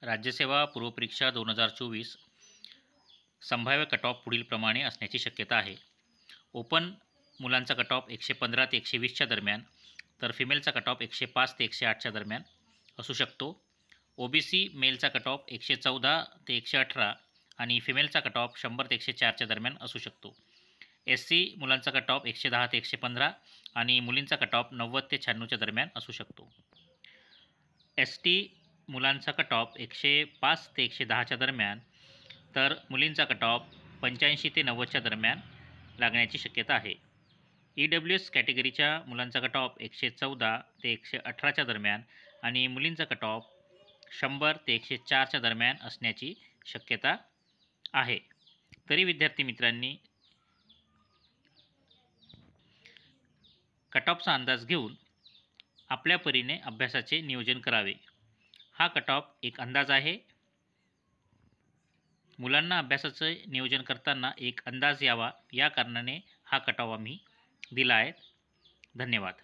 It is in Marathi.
राज्यसेवा पूर्वपरीक्षा 2024 संभाव्य कट ऑफ पुढीलप्रमाणे असण्याची शक्यता आहे. ओपन मुलांचा कट ऑफ 115 ते 120च्या दरम्यान, तर फिमेलचा कट ऑफ 105 ते 108च्या दरम्यान असू शकतो. ओबीसी मेलचा कट ऑफ 114 ते 118 आणि फिमेलचा कट ऑफ 100 ते 104च्या दरम्यान असू शकतो. एससी मुलांचा कट ऑफ 110 ते 115 आणि मुलींचा कट ऑफ 90 ते 96च्या दरम्यान असू शकतो. एसटी मुलांचा कट ऑफ 105 ते 110च्या दरम्यान, तर मुलींचा कट ऑफ 85 ते 90च्या दरम्यान लागण्याची शक्यता आहे. EWS कॅटेगरीच्या मुलांचा कट ऑफ 114 ते 118च्या दरम्यान आणि मुलींचा कट ऑफ 100 ते 104च्या दरम्यान असण्याची शक्यता आहे. तरी विद्यार्थी मित्रांनी कट ऑफचा अंदाज घेऊन आपल्या परीने अभ्यासाचे नियोजन करावे. हा कट ऑफ एक अंदाज आहे. मुलांना अभ्यासाचे नियोजन करताना एक अंदाज यावा या कारणाने हा कट ऑफ आम्ही दिला आहे. धन्यवाद.